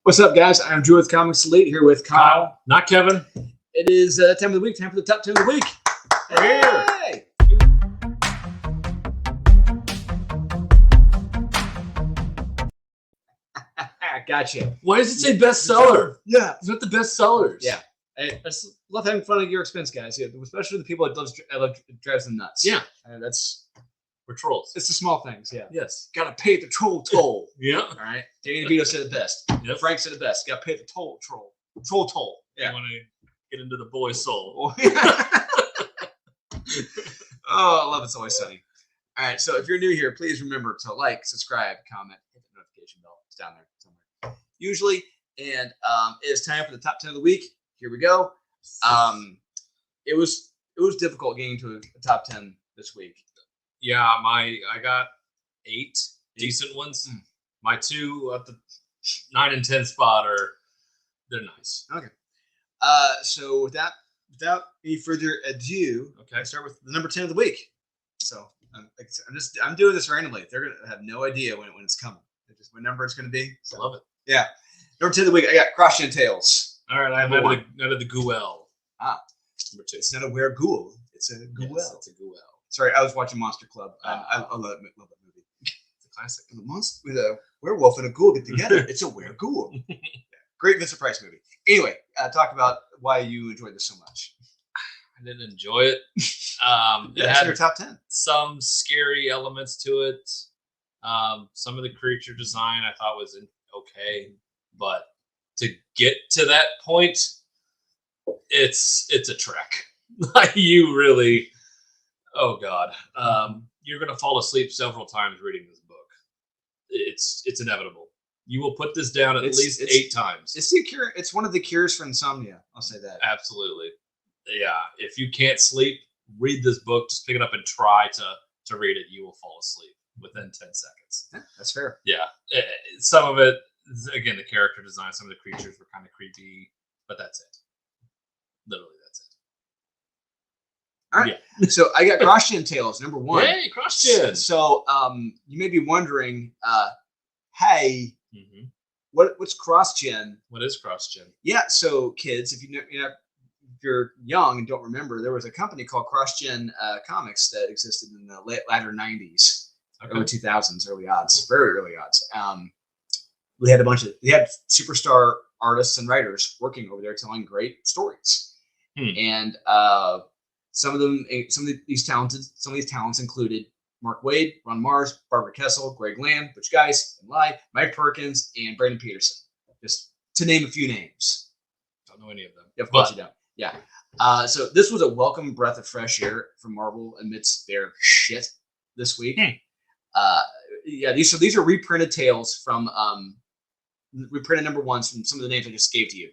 What's up, guys? I'm Drew with Comics Elite here with Kyle. Not Kevin. It is time of the week. Time for the top 10 of the week. Hey! Gotcha. Why does it say bestseller? Yeah. It's not the bestsellers. Yeah. I just love having fun at your expense, guys. Yeah, especially the people that love drives them nuts. Yeah. We're trolls. It's the small things. Yeah. Yes. Gotta pay the toll. Yeah. All right. Danny DeVito said it best. Yep. Frank said it best. Gotta pay the toll. Yeah. You want to get into the boy's soul. Oh, I love It's Always Sunny. All right. So if you're new here, please remember to like, subscribe, comment, hit the notification bell. It's down there somewhere. Usually. And it's time for the top 10 of the week. Here we go. It was difficult getting to a top 10 this week. Yeah, I got 8 decent ones. My 2 at the 9 and 10 spot they're nice. Okay. So without any further ado, Okay. I start with the number 10 of the week. So I'm doing this randomly. They're gonna have no idea when it's coming. Just what number it's gonna be. So, Love it. Yeah. Number 10 of the week, I got Cross-Gen Tales. All right, I'm out of the Guel. Number 2. It's not a were-ghoul. It's a ghoul. Yes, it's a Guel. Sorry, I was watching Monster Club. I love that movie. It's a classic. The monster with a werewolf and a ghoul get together. It's a were-ghoul. Great Vincent Price movie. Anyway, talk about why you enjoyed this so much. I didn't enjoy it. It It's had your top 10. some scary elements to it. Some of the creature design I thought was okay, but to get to that point, it's a trek. Like you really, oh god, you're gonna fall asleep several times reading this book. It's inevitable. You will put this down at least 8 times. It's the cure. It's one of the cures for insomnia. I'll say that. Absolutely. Yeah. If you can't sleep, read this book. Just pick it up and try to read it. You will fall asleep within 10 seconds. Yeah, that's fair. Yeah. Some of it, again, the character design, some of the creatures were kind of creepy, but that's it. Literally, that's it. All right. Yeah. So I got Cross-Gen Tales, number 1. Hey, Cross-Gen. So you may be wondering, hey, Mm-hmm. what's Cross-Gen? What is Cross-Gen? Yeah. So kids, if if you're young and don't remember, there was a company called Cross-Gen Comics that existed in the latter 90s, early 2000s, early odds, very early odds. They had superstar artists and writers working over there telling great stories. And some of these talents included Mark Waid, Ron Mars, Barbara Kessel, Greg Land, Butch Guice, Ben Lai, Mike Perkins, and Brandon Peterson. Just to name a few names. Don't know any of them. Of course you don't. Yeah. So this was a welcome breath of fresh air from Marvel amidst their shit this week. These are reprinted tales from reprinted number 1s from some of the names I just gave to you,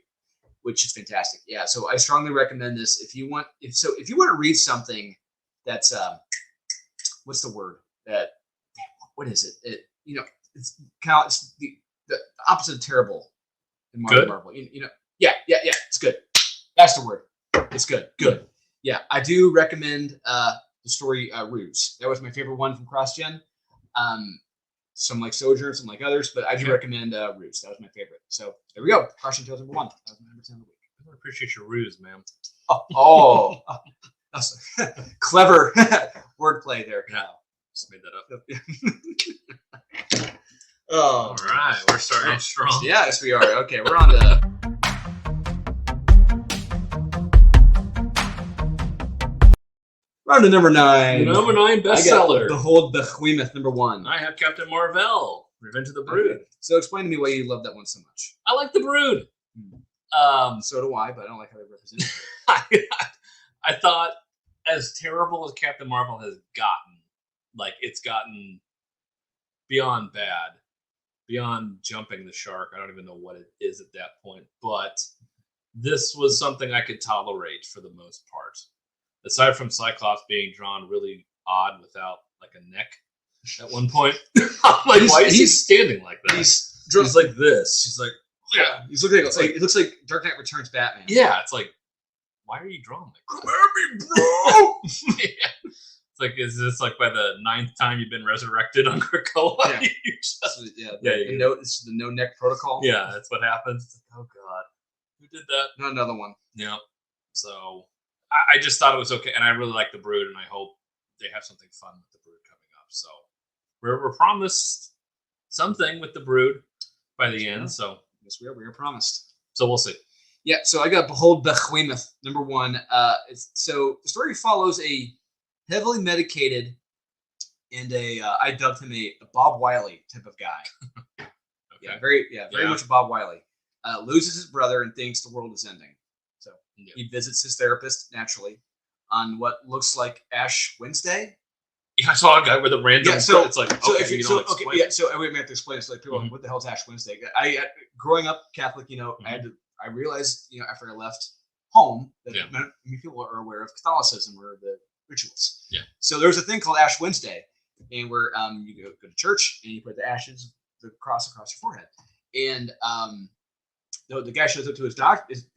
which is fantastic. Yeah. So I strongly recommend this if you want to read something that's what's the word what is it? It's kind of the opposite of terrible in Marvel. Yeah, it's good. That's the word. It's good. Good. Yeah, I do recommend the story Ruse. That was my favorite one from Cross-Gen. Some like Sojourner, some like others, but I do recommend Ruse. That was my favorite. So there we go. Cross-Gen Tales number 1. That was my number 10 of the week. I appreciate your ruse, man. That's clever wordplay there. Yeah, just made that up. All right, we're starting off strong. Yes, we are. Okay, we're on to number 9. Number 9 bestseller. Behold Behemoth, number 1. I have Captain Marvel, Revenge of the Brood. Okay. So explain to me why you love that one so much. I like the Brood. So do I, but I don't like how they represent it. I thought, as terrible as Captain Marvel has gotten, like it's gotten beyond bad, beyond jumping the shark. I don't even know what it is at that point, but this was something I could tolerate for the most part. Aside from Cyclops being drawn really odd without like a neck at one point. I'm like, why is he standing like that? He's like this. He's like, yeah. He's looking like it looks like Dark Knight Returns Batman. Yeah, it's like, why are you drawing like come at me, bro? yeah. It's like, is this like by the 9th time you've been resurrected on Krakoa? Yeah. Yeah, This is the no neck protocol. yeah, that's what happens. It's like, oh god, who did that? Not another one. Yeah. So I just thought it was okay, and I really like the Brood, and I hope they have something fun with the Brood coming up. So we're promised something with the Brood by the end. So yes, we are promised. So we'll see. Yeah, so I got Behold Behemoth, number 1. So the story follows a heavily medicated and I dubbed him a Bob Wiley type of guy. Okay. Very much a Bob Wiley. Loses his brother and thinks the world is ending. So he visits his therapist naturally on what looks like Ash Wednesday. Yeah, I saw a guy with a random. Yeah, so it's like so okay, if you, you so don't okay, explain yeah. it. So we have to explain it. So like people, are like, what the hell is Ash Wednesday? Growing up Catholic, I realized, after I left home that many people are aware of Catholicism or the rituals. Yeah. So there's a thing called Ash Wednesday, and where you go to church and you put the ashes, the cross across your forehead, and the guy shows up to his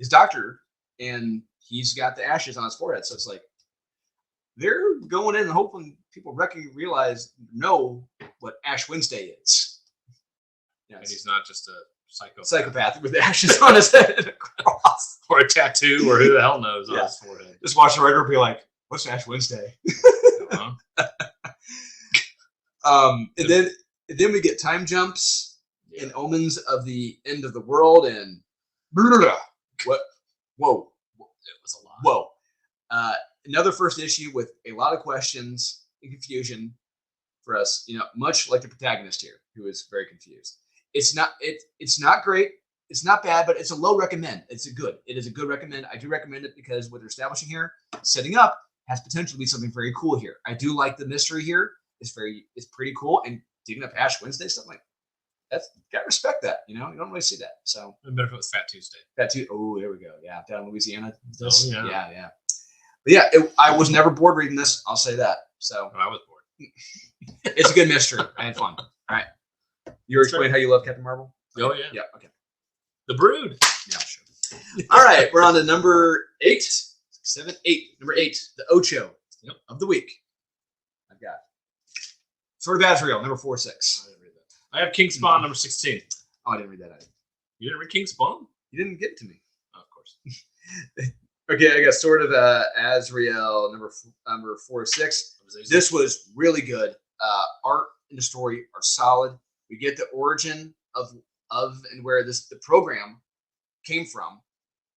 doctor, and he's got the ashes on his forehead. So it's like they're going in and hoping people know what Ash Wednesday is. And he's not just a psychopath with ashes on his head and a cross. Or a tattoo, or who the hell knows on his forehead. Just watch the writer be like, what's Ash Wednesday? And then we get time jumps and omens of the end of the world and what? Whoa. It was a lot. Whoa. Another first issue with a lot of questions and confusion for us, much like the protagonist here, who is very confused. It's not great. It's not bad, but it's a low recommend. It is a good recommend. I do recommend it because what they're establishing here, setting up, has potential to be something very cool here. I do like the mystery here. It's pretty cool. And digging up Ash Wednesday, stuff like that's gotta respect that. You don't really see that. So I better if it was Fat Tuesday. Oh, there we go. Yeah, down in Louisiana. Oh, yeah. Yeah. But yeah, I was never bored reading this. I'll say that. So I was bored. It's a good mystery. I had fun. All right. You already explained how you love Captain Marvel? Oh, yeah. Yeah, okay. The Brood. Yeah, sure. All right, we're on to number 8. 7, 8. Number 8, the Ocho of the week. I've got Sword of Azrael, number 4, 6. I didn't read that. I have King Spawn, number 16. Oh, I didn't read that either. You didn't read King Spawn? You didn't get it to me. Oh, of course. Okay, I got Sword of Azrael, number 4, 6. This was really good. Art and the story are solid. We get the origin of and where the program came from,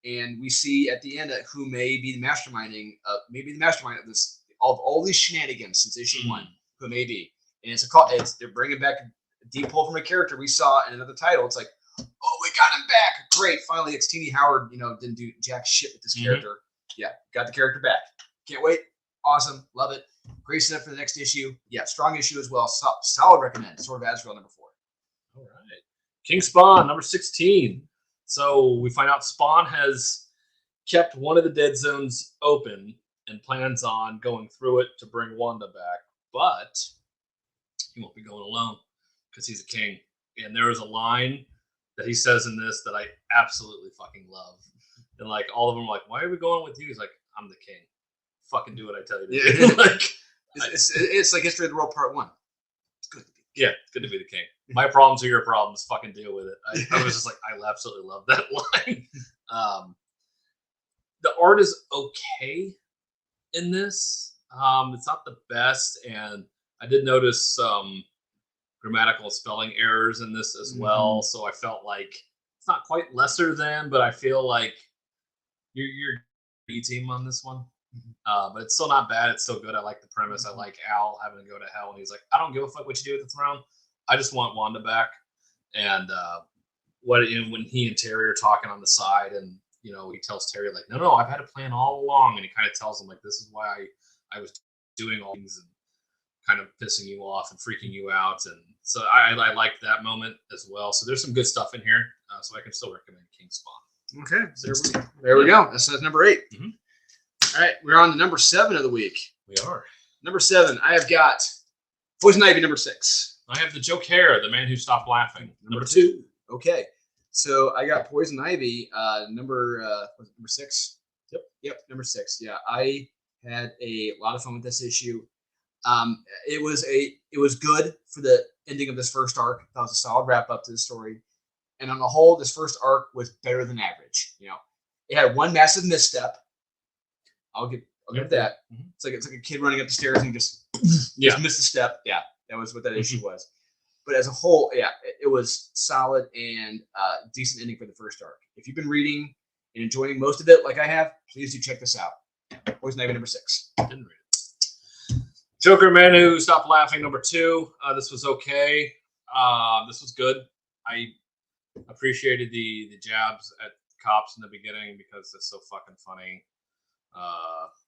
and we see at the end who may be the mastermind of this of all these shenanigans since issue 1. Who may be, and they're bringing back a deep pull from a character we saw in another title. It's like, oh, we got him back! Great, finally, Xtini Howard, didn't do jack shit with this character. Yeah, got the character back. Can't wait. Awesome, love it. Great setup for the next issue. Yeah, strong issue as well. Solid recommend. Sword of Azrael, number 4. All right. King Spawn, number 16. So we find out Spawn has kept one of the dead zones open and plans on going through it to bring Wanda back. But he won't be going alone because he's a king. And there is a line that he says in this that I absolutely fucking love. And like all of them are like, why are we going with you? He's like, I'm the king. Fucking do what I tell you to do. It's like History of the World Part 1. It's good to be. Yeah, it's good to be the king. My problems are your problems. Fucking deal with it. I was just like, I absolutely love that line. The art is okay in this. It's not the best, and I did notice some grammatical spelling errors in this as well. So I felt like it's not quite lesser than, but I feel like you're B team on this one. But it's still not bad. It's still good. I like the premise. I like Al having to go to hell, and he's like, I don't give a fuck what you do with the throne. I just want Wanda back. And when he and Terry are talking on the side, and he tells Terry like, no, I've had a plan all along, and he kind of tells him like, this is why I was doing all things and kind of pissing you off and freaking you out. And so I liked that moment as well. So there's some good stuff in here. So I can still recommend King Spawn. Okay, there we go. That's number 8. All right, we're on to number 7 of the week. We are. Number 7, I have got Poison Ivy, number 6. I have the Joker, the man who stopped laughing. Number 2. Okay, so I got Poison Ivy, number 6. Yep, number 6. Yeah, I had a lot of fun with this issue. It was good for the ending of this first arc. That was a solid wrap up to the story. And on the whole, this first arc was better than average. It had one massive misstep. I'll give it that. Mm-hmm. It's like a kid running up the stairs and just missed a step. Yeah, that was what that issue was. But as a whole, it was solid and decent ending for the first arc. If you've been reading and enjoying most of it, like I have, please do check this out. Poison Ivy number 6. Didn't read it. Joker Man Who Stopped Laughing number 2. This was okay. This was good. I appreciated the jabs at cops in the beginning because it's so fucking funny.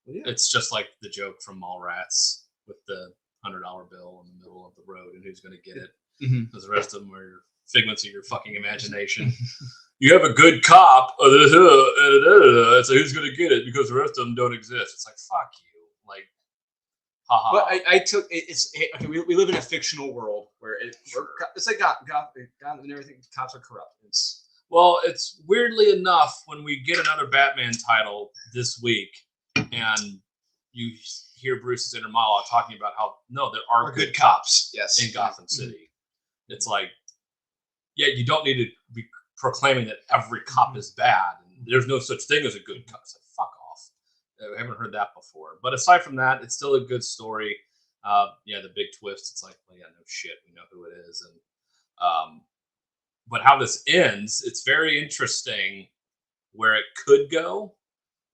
It's just like the joke from Mallrats with the $100 bill in the middle of the road and who's going to get it. Because the rest of them are figments of your fucking imagination. You have a good cop, so who's going to get it? Because the rest of them don't exist. It's like, fuck you. Like, haha. But I took it's okay. We live in a fictional world where it's like God and everything. Cops are corrupt. It's weirdly enough when we get another Batman title this week, and you hear Bruce's inner monologue talking about how there are good cops. Yes, in Gotham City. It's like, you don't need to be proclaiming that every cop is bad. And there's no such thing as a good cop. It's like, fuck off. I haven't heard that before. But aside from that, it's still a good story. The big twist. It's like, no shit, we know who it is. And but how this ends, it's very interesting where it could go.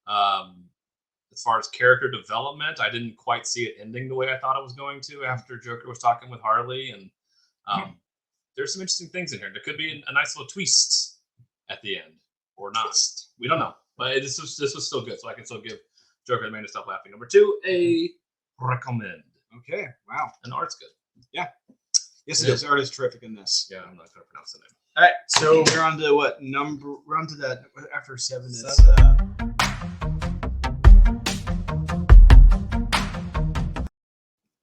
As far as character development, I didn't quite see it ending the way I thought it was going to after Joker was talking with Harley. And there's some interesting things in here. There could be a nice little twist at the end, or not. We don't know. But this was still good, so I can still give Joker the Man Who Stopped Laughing number 2 a recommend. Okay, wow. And the art's good. Yeah. Yes, it is. The art is terrific in this. Yeah, I'm not going to pronounce the name. All right, so we're on to what number? We're on to that after 7 is.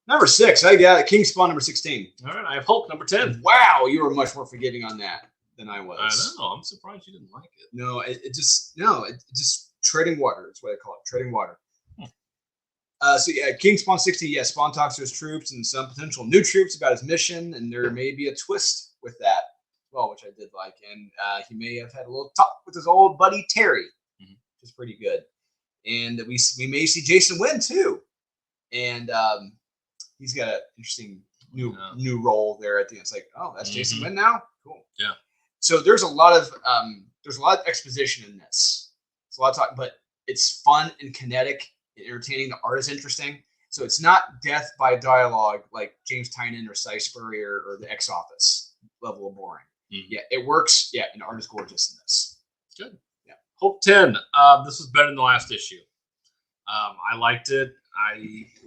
Number 6, I got King Spawn number 16. All right, I have Hulk number 10. Wow, you were much more forgiving on that than I was. I know. I'm surprised you didn't like it. No, it just treading water. That's what I call it, treading water. King Spawn 16. Yeah, Spawn talks to his troops and some potential new troops about his mission, and there may be a twist with that, well, which I did like. And he may have had a little talk with his old buddy Terry, which is pretty good. And we may see Jason Wynn too, and he's got an interesting new role there at the end. It's like, oh, that's Jason Wynn now? Cool. Yeah. So there's a lot of exposition in this. It's a lot of talk, but it's fun and kinetic and entertaining. The art is interesting. So it's not death by dialogue like James Tynion or Salisbury or the X Office level of boring. Yeah, it works. Yeah, and the art is gorgeous in this. Good. Yeah. Hulk 10. This was better than the last issue. I liked it.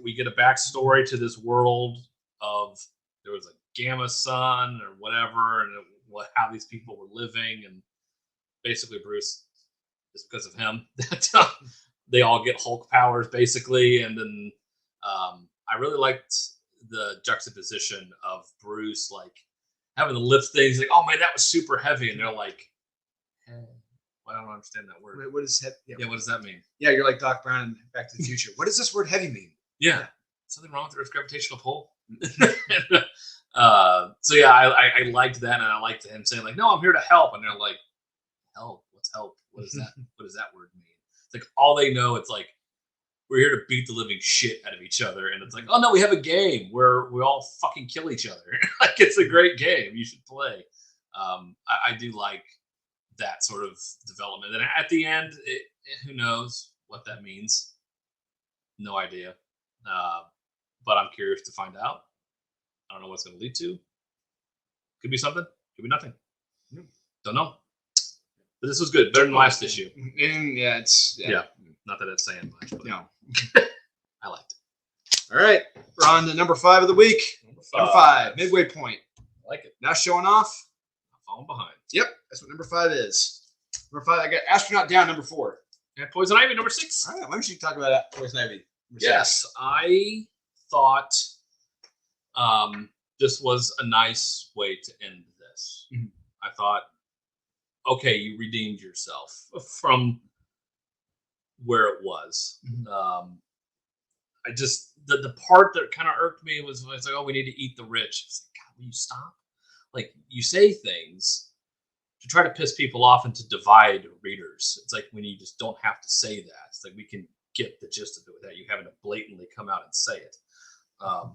We get a backstory to this world of there was a Gamma Sun or whatever, and how these people were living, and basically Bruce, it's because of him that they all get Hulk powers basically, and then I really liked the juxtaposition of Bruce like having to lift things, like, oh man, that was super heavy, and they're like, hey. I don't understand that word. What is heavy? Yeah, what does that mean? Yeah, you're like Doc Brown in Back to the Future. What does this word heavy mean? Yeah. Something wrong with the Earth's gravitational pull? I liked that, and I liked him saying, like, no, I'm here to help. And they're like, help? What's help? What is that? What does that word mean? It's like all they know, it's like, we're here to beat the living shit out of each other. And it's like, oh no, we have a game where we all fucking kill each other. Like, it's a great game. You should play. I do like that sort of development. And at the end, who knows what that means? No idea. But I'm curious to find out. I don't know what it's going to lead to. Could be something. Could be nothing. Don't know. But this was good. Better than last issue. And yeah. Not that it's saying much, but no. I liked it. All right. We're on to number 5 of the week. Number 5, Midway Point. I like it. Now showing off. Falling behind. Yep. That's what number 5 is. Number 5, I got Astronaut Down, number 4. And Poison Ivy, number 6. All right. Why don't you talk about that, Poison Ivy? Yes. I thought this was a nice way to end this. I thought, okay, you redeemed yourself from where it was. I just the part that kind of irked me was it's like, oh, we need to eat the rich. It's like, God, will you stop? Like, you say things to try to piss people off and to divide readers. It's like when you just don't have to say that. It's like we can get the gist of it without you having to blatantly come out and say it. And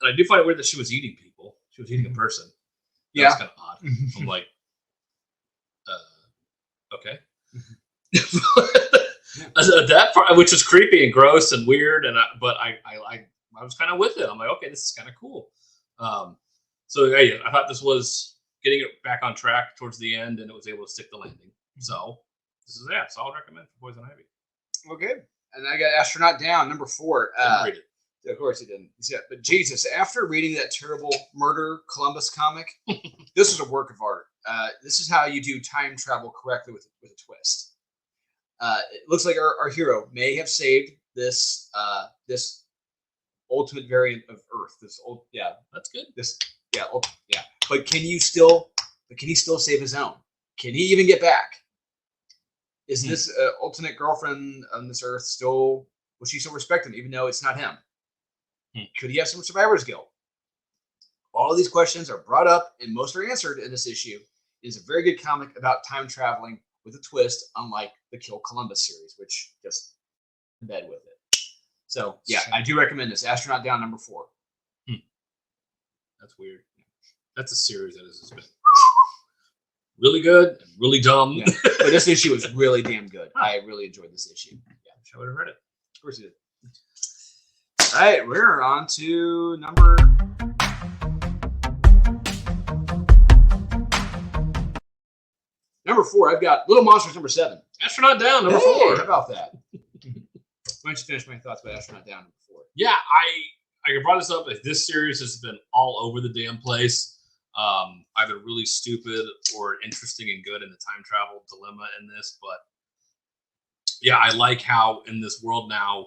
I do find it weird that she was eating people. She was eating a person. That's kind of odd. I'm like, okay. That part, which was creepy and gross and weird, but I was kind of with it. I'm like, okay, this is kind of cool. So yeah, I thought this was getting it back on track towards the end, and it was able to stick the landing. So this is solid recommend for Poison Ivy. Okay, and I got Astronaut Down, number 4. Didn't read it. Of course he didn't. Yeah, but Jesus, after reading that terrible Murder Columbus comic, this is a work of art. This is how you do time travel correctly with a twist. It looks like our hero may have saved this this ultimate variant of Earth. That's good. But can he still save his own? Can he even get back? Is this alternate girlfriend on this Earth will she still respect him even though it's not him? Could he have some survivor's guilt? All of these questions are brought up and most are answered in this issue. It is a very good comic about time traveling with a twist, unlike the Kill Columbus series, which just in bed with it. So yeah, I do recommend this. Astronaut Down, number 4. That's weird. That's a series that has just been really good and really dumb. Yeah. But this issue was really damn good. I really enjoyed this issue. Yeah, I would have read it. Of course you did. All right, we're on to number 4. I've got Little Monsters, number 7. Astronaut Down, number 4. How about that? Why don't you finish my thoughts about Astronaut Down, number 4? Yeah, I brought this up. This series has been all over the damn place. Either really stupid or interesting and good in the time travel dilemma in this. But yeah, I like how in this world now,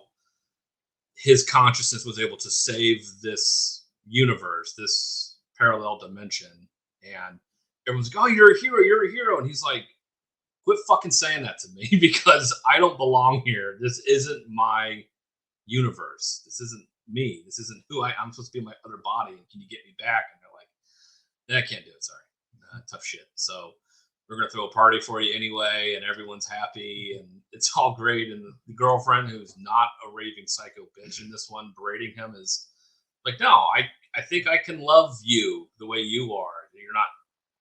his consciousness was able to save this universe, this parallel dimension. And everyone's like, oh, you're a hero. And he's like, quit fucking saying that to me because I don't belong here. This isn't my universe. This isn't me. This isn't who I'm supposed to be in my other body. Can you get me back? And they're like, I can't do it. Sorry. Tough shit. So we're going to throw a party for you anyway. And everyone's happy and it's all great. And the girlfriend, who's not a raving psycho bitch in this one, berating him, is like, no, I think I can love you the way you are. You're not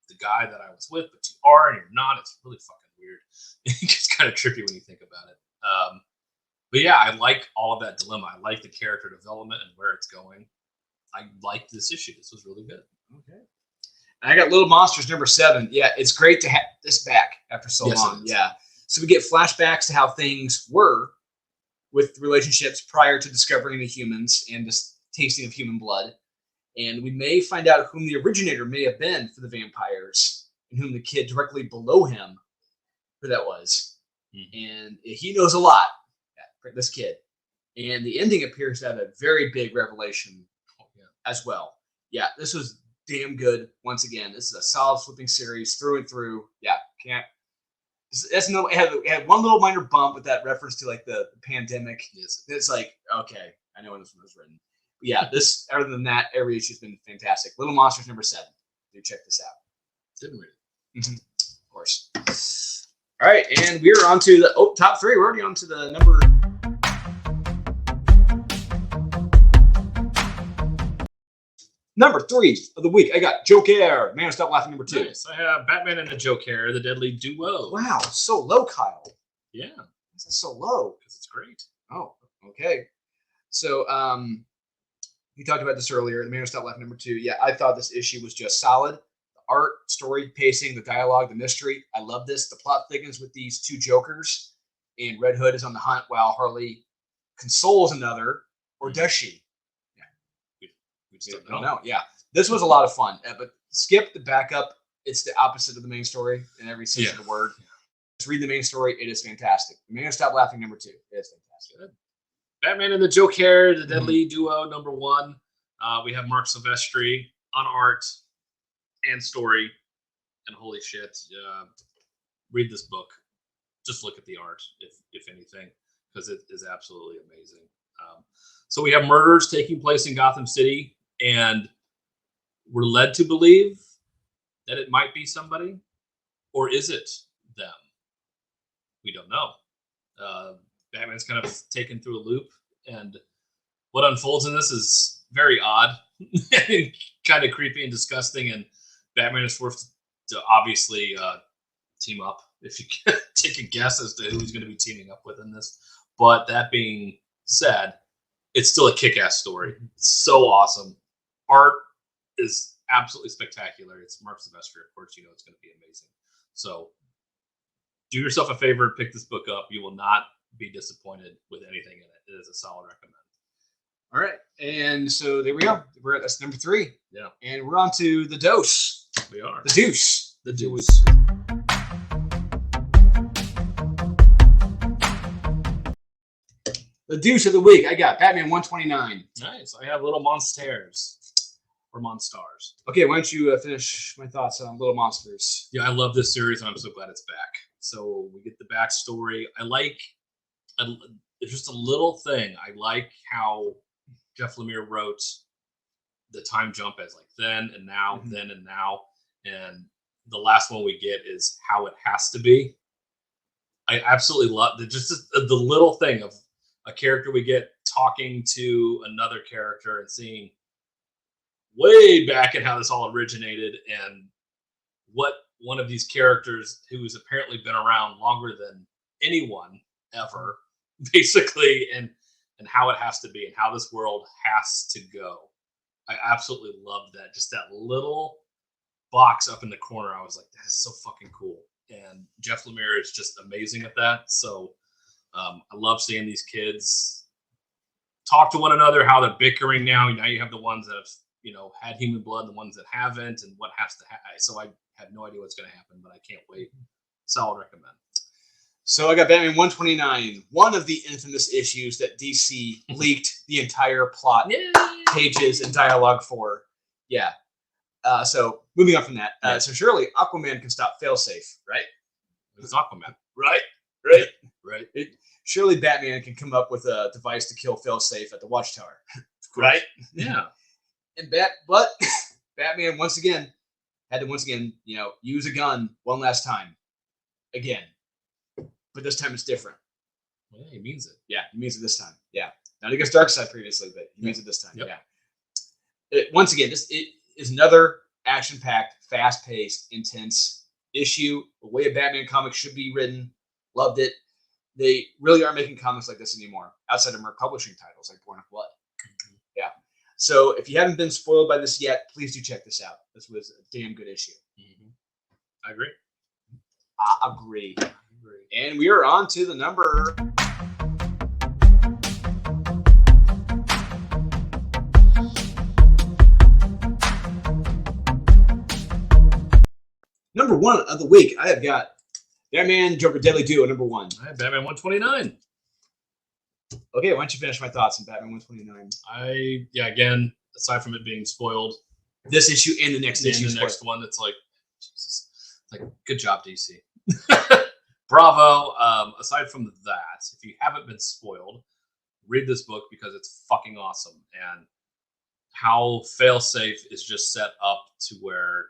the guy that I was with, but you are and you're not. It's really fucking weird. It gets kind of trippy when you think about it. But yeah, I like all of that dilemma. I like the character development and where it's going. I liked this issue. This was really good. Okay. And I got Little Monsters, number 7. Yeah, it's great to have this back after so long. Yeah. So we get flashbacks to how things were with relationships prior to discovering the humans and this tasting of human blood. And we may find out whom the originator may have been for the vampires and whom the kid directly below him, who that was. And he knows a lot, this kid. And the ending appears to have a very big revelation as well. Yeah, this was damn good. Once again, this is a solid flipping series through and through. Yeah, can't. That's no. It had one little minor bump with that reference to like the pandemic. Yes. It's like, okay, I know when this one was written. But yeah, this. Other than that, every issue's been fantastic. Little Monsters, number 7. Do check this out. Didn't read it. Of course. All right, and we're on to the top 3. We're already on to the number. Number 3 of the week, I got Joker, Man Stop Laughing, number 2. Nice. I have Batman and the Joker, the Deadly Duo. Wow, so low, Kyle. Yeah. This is so low. Because it's great. Oh, okay. So, we talked about this earlier, the Man Stop Laughing, number 2. Yeah, I thought this issue was just solid. The art, story, pacing, the dialogue, the mystery. I love this. The plot thickens with these 2 Jokers, and Red Hood is on the hunt while Harley consoles another, or does she? Don't know. Yeah, this was a lot of fun, but skip the backup. It's the opposite of the main story in every sense of the word. Just read the main story. It is fantastic. Man Stop Laughing, number 2. It is fantastic. Good. Batman and the Joker, the Deadly Duo, number 1. We have Mark Silvestri on art and story, and holy shit, read this book. Just look at the art, if anything, because it is absolutely amazing. So we have murders taking place in Gotham City, and we're led to believe that it might be somebody, or is it them? We don't know. Batman's kind of taken through a loop, and what unfolds in this is very odd, and kind of creepy and disgusting. And Batman is forced to obviously team up. If you can take a guess as to who he's going to be teaming up with in this, but that being said, it's still a kick-ass story. It's so awesome. Art is absolutely spectacular. It's Mark Silvestri, of course. You know it's going to be amazing. So do yourself a favor, pick this book up. You will not be disappointed with anything in it. It is a solid recommend. All right, and so there we go. That's number 3. Yeah, and we're on to the dose. we are. The deuce. The deuce. The deuce of the week. I got Batman 129. Nice. I have Little Monsters or Monstars. Okay, why don't you finish my thoughts on Little Monsters? Yeah, I love this series, and I'm so glad it's back. So we get the backstory. It's just a little thing. I like how Jeff Lemire wrote the time jump as like then and now, then and now. And the last one we get is how it has to be. I absolutely love the little thing of a character we get talking to another character and seeing way back at how this all originated and what one of these characters who's apparently been around longer than anyone ever, basically, and how it has to be and how this world has to go. I absolutely loved that. Just that little box up in the corner. I was like, that is so fucking cool. And Jeff Lemire is just amazing at that. So I love seeing these kids talk to one another, how they're bickering now. Now you have the ones that have, had human blood, the ones that haven't, and what has to happen. So I have no idea what's going to happen, but I can't wait. Solid recommend. So I got Batman 129, one of the infamous issues that DC leaked the entire plot, pages, and dialogue for. Yeah. So moving on from that. So surely Aquaman can stop Failsafe, right? It's Aquaman. Right. Surely Batman can come up with a device to kill Failsafe at the Watchtower. Right? Yeah. And but Batman once again had to use a gun one last time. Again. But this time it's different. Yeah, he means it. Yeah, he means it this time. Yeah. Not against Darkseid previously, but he means it this time. Yep. Yeah. Once again, it is another action-packed, fast-paced, intense issue. The way a Batman comic should be written. Loved it. They really aren't making comics like this anymore, outside of more publishing titles like Born of Blood. Mm-hmm. Yeah. So if you haven't been spoiled by this yet, please do check this out. This was a damn good issue. Mm-hmm. I agree. I agree. And we are on to the number. Number 1 of the week. I have got Batman Joker Deadly Duo, number 1. I have Batman 129. Okay, why don't you finish my thoughts on Batman 129? Again, aside from it being spoiled, this issue and the next issue. And the next one, it's like, Jesus. It's like, good job, DC. Bravo. Aside from that, if you haven't been spoiled, read this book because it's fucking awesome. And how Failsafe is just set up to where,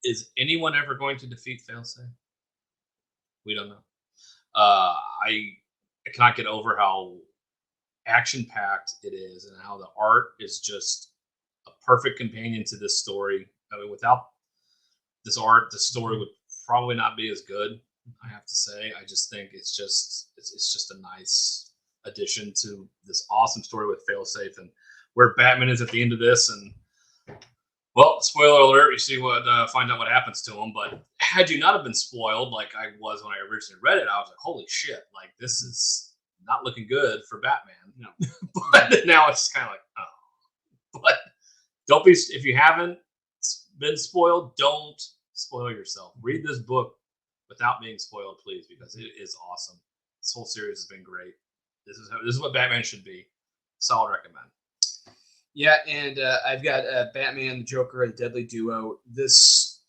is anyone ever going to defeat Failsafe? We don't know. I cannot get over how action-packed it is and how the art is just a perfect companion to this story. I mean, without this art, the story would probably not be as good. I have to say, I just think it's just a nice addition to this awesome story with Failsafe and where Batman is at the end of this. And well, spoiler alert, you see find out what happens to him. But had you not have been spoiled like I was when I originally read it, I was like, holy shit, like this is not looking good for Batman. No. But now it's kind of like, oh. But don't be, if you haven't been spoiled, don't spoil yourself. Read this book without being spoiled, please, because it is awesome. This whole series has been great. This is what Batman should be. Solid recommend. Yeah, and I've got Batman, the Joker, the Deadly Duo. This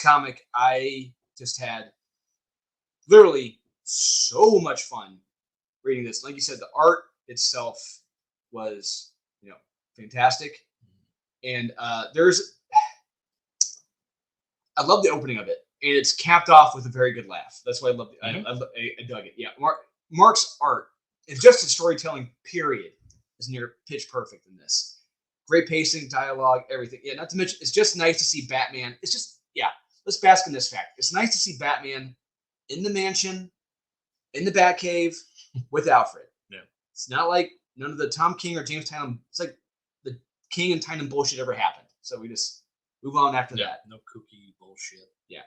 comic, I just had literally so much fun reading this. Like you said, the art itself was, fantastic. And I love the opening of it. And it's capped off with a very good laugh. That's why I loved it. I dug it. Yeah. Mark's art and just his storytelling, period, is near pitch perfect in this. Great pacing, dialogue, everything. Yeah, not to mention, it's just nice to see Batman. It's just, let's bask in this fact. It's nice to see Batman in the mansion, in the Batcave, with Alfred. Yeah. It's not like none of the Tom King or James Tynion. It's like the King and Tynion bullshit ever happened. So we just move on after that. No kooky bullshit. Yeah.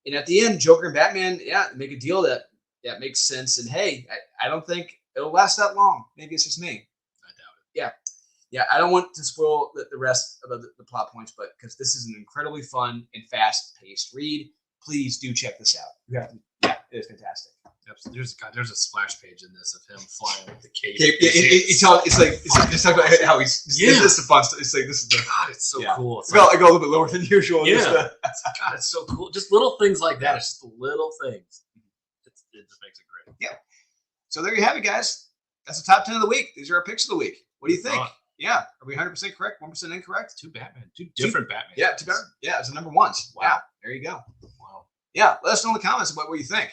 And at the end, Joker and Batman, make a deal that makes sense. And hey, I don't think it'll last that long. Maybe it's just me. I doubt it. Yeah. I don't want to spoil the rest of the plot points, but because this is an incredibly fun and fast-paced read, please do check this out. You have to. Yeah, it is fantastic. There's a splash page in this of him flying with the cape. It's talking about how he's. This is the fun stuff. It's like this is the. God, it's so cool. It's I go a little bit lower than usual. Yeah. God, it's so cool. Just little things like that. It's just the little things. It just makes it great. Yeah. So there you have it, guys. That's the top 10 of the week. These are our picks of the week. What do you think? Yeah. Are we 100% correct? 1% incorrect? Two different Batman. Yeah. It's the number ones. Wow. There you go. Wow. Yeah. Let us know in the comments about what you think.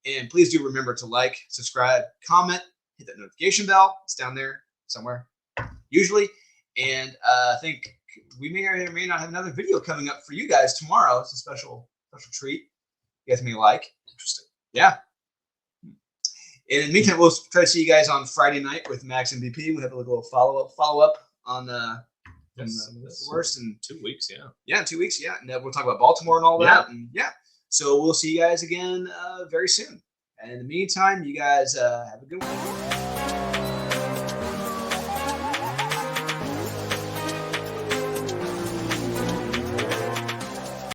And please do remember to like, subscribe, comment, hit that notification bell. It's down there somewhere, usually. And I think we may or may not have another video coming up for you guys tomorrow. It's a special treat. You guys may like. Interesting. Yeah. And in the meantime, we'll try to see you guys on Friday night with Max MVP. We have a little follow up on the worst in 2 weeks. Yeah. Yeah, in 2 weeks. Yeah, and we'll talk about Baltimore and all that. And so we'll see you guys again very soon. And in the meantime, you guys have a good one.